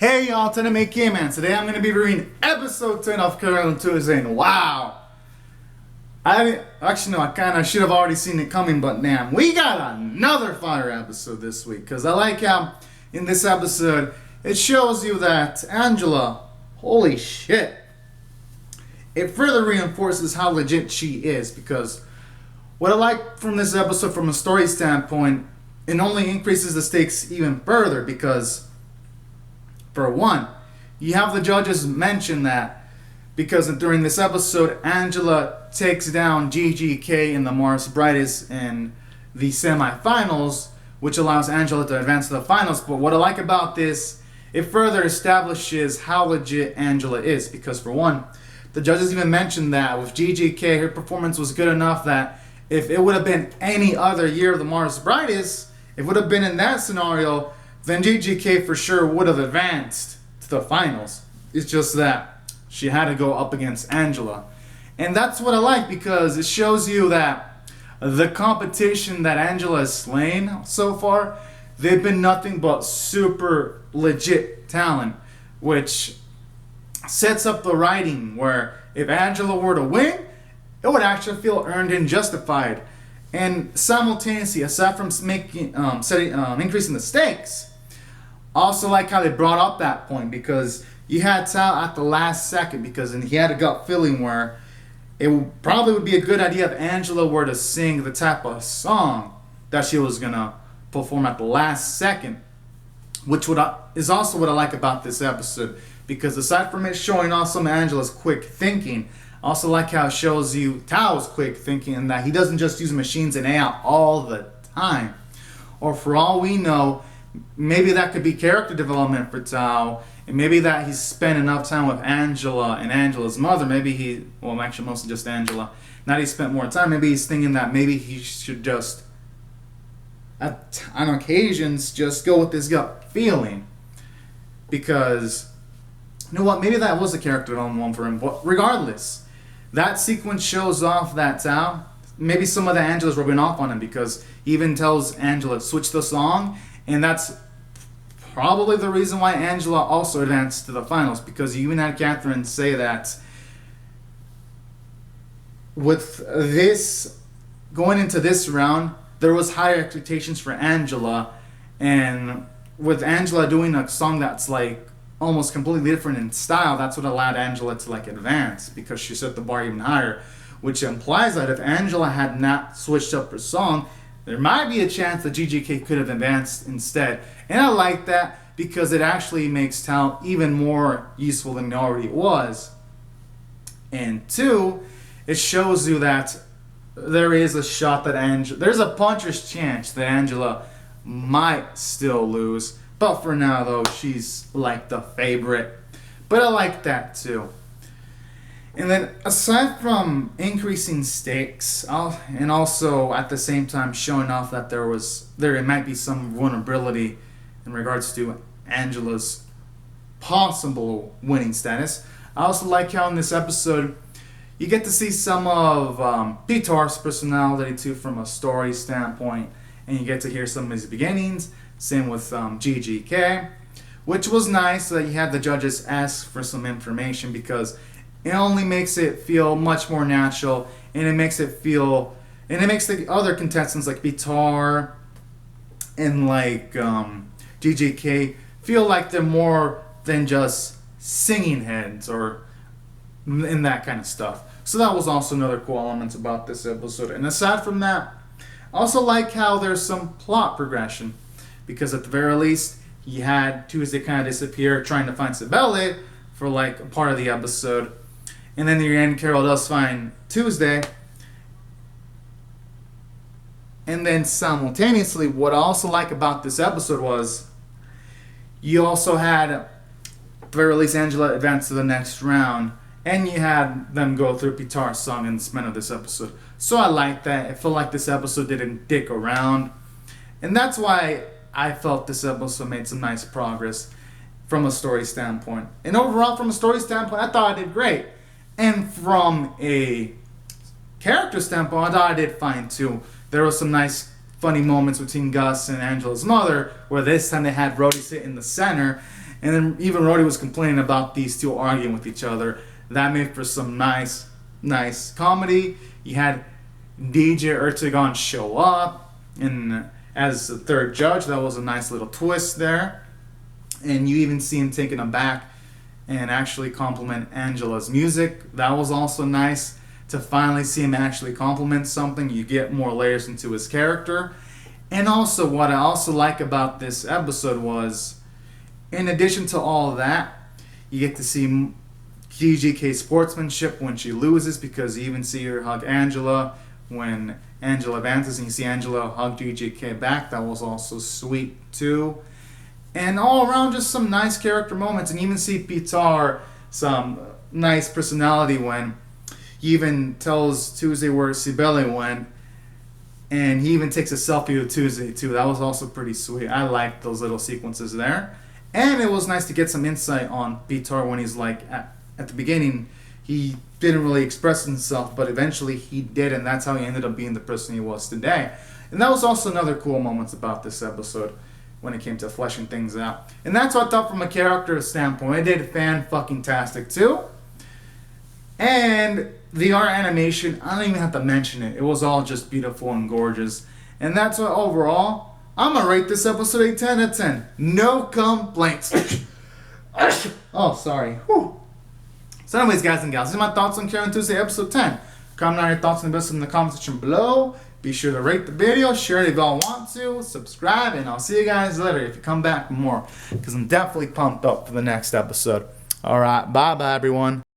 Hey y'all, today man. Today I'm going to be reviewing episode 10 of Carole Tuesday. Wow. I kind of should have already seen it coming, but damn, we got another fire episode this week. Because I like how in this episode, it shows you that Angela, holy shit. It further reinforces how legit she is. Because what I like from this episode from a story standpoint, it only increases the stakes even further because... For one, you have the judges mention that because during this episode, Angela takes down GGK in the Morris Brightest in the semifinals, which allows Angela to advance to the finals. But what I like about this, it further establishes how legit Angela is. Because for one, the judges even mentioned that with GGK, her performance was good enough that if it would have been any other year of the Morris Brightest, if it would have been in that scenario, then GGK for sure would have advanced to the finals. It's just that she had to go up against Angela. And that's what I like because it shows you that the competition that Angela has slain so far, they've been nothing but super legit talent, which sets up the writing where if Angela were to win, it would actually feel earned and justified. And simultaneously, aside from increasing the stakes, also like how they brought up that point because you had Tal at the last second because he had a gut feeling where it probably would be a good idea if Angela were to sing the type of song that she was going to perform at the last second, which is also what I like about this episode because aside from it showing also Angela's quick thinking, I also like how it shows you Tao's quick thinking and that he doesn't just use machines and AI all the time. Or for all we know, maybe that could be character development for Tao, and maybe that he's spent enough time with Angela and Angela's mother. Maybe actually mostly just Angela. Now that he spent more time, maybe he's thinking that maybe he should just, on occasions, just go with his gut feeling. Because, you know what, maybe that was a character development for him, but regardless, that sequence shows off that Tao, maybe some of the Angela's rubbing off on him because he even tells Angela to switch the song. And that's probably the reason why Angela also advanced to the finals. Because you even had Catherine say that with this, going into this round, there was higher expectations for Angela. And with Angela doing a song that's like almost completely different in style, that's what allowed Angela to like advance. Because she set the bar even higher. Which implies that if Angela had not switched up her song, there might be a chance that GGK could have advanced instead. And I like that because it actually makes talent even more useful than it already was. And two, it shows you that there is a shot that there's a puncher's chance that Angela might still lose. But for now though, she's like the favorite. But I like that too. And then aside from increasing stakes, and also at the same time showing off that there might be some vulnerability in regards to Angela's possible winning status, I also like how in this episode you get to see some of Pitar's personality too from a story standpoint, and you get to hear some of his beginnings. Same with GGK, which was nice that you had the judges ask for some information because it only makes it feel much more natural, and it makes the other contestants like Bitar and like GGK feel like they're more than just singing heads or in that kind of stuff. So that was also another cool element about this episode. And aside from that, I also like how there's some plot progression because at the very least, you had Tuesday kind of disappear trying to find Sibele for like a part of the episode. And then in the end, Carole does find Tuesday. And then simultaneously, what I also like about this episode was you also had, at the very least, Angela advance to the next round. And you had them go through Pitar's song in the span of this episode. So I like that. It felt like this episode didn't dick around. And that's why I felt this episode made some nice progress from a story standpoint. And overall, from a story standpoint, I thought I did great. And from a character standpoint, I thought I did fine too. There were some nice, funny moments between Gus and Angela's mother, where this time they had Brody sit in the center, And then even Rhodey was complaining about these two arguing with each other. That made for some nice comedy. You had DJ Ertegun show up and as the third judge. That was a nice little twist there. And you even see him taken aback and actually compliment Angela's music. That was also nice to finally see him actually compliment something. You get more layers into his character. And also, what I also like about this episode was, in addition to all of that, you get to see GGK's sportsmanship when she loses, because you even see her hug Angela when Angela advances, and you see Angela hug GGK back. That was also sweet too. And all around, just some nice character moments. And you even see Pitar some nice personality when he even tells Tuesday where Cibele went. And he even takes a selfie with Tuesday too. That was also pretty sweet. I liked those little sequences there. And it was nice to get some insight on Pitar when he's like, at the beginning, he didn't really express himself, but eventually he did. And that's how he ended up being the person he was today. And that was also another cool moment about this episode, when it came to fleshing things out. And that's what I thought from a character standpoint. It did fan-fucking-tastic too. And the art animation, I don't even have to mention it. It was all just beautiful and gorgeous. And that's what overall, I'm going to rate this episode a 10 out of 10. No complaints. Oh, sorry. Whew. So anyways, guys and gals, these are my thoughts on Carole Tuesday episode 10. Comment on your thoughts and best in the comment section below. Be sure to rate the video, share it if y'all want to, subscribe, and I'll see you guys later if you come back for more, because I'm definitely pumped up for the next episode. Alright, bye-bye everyone.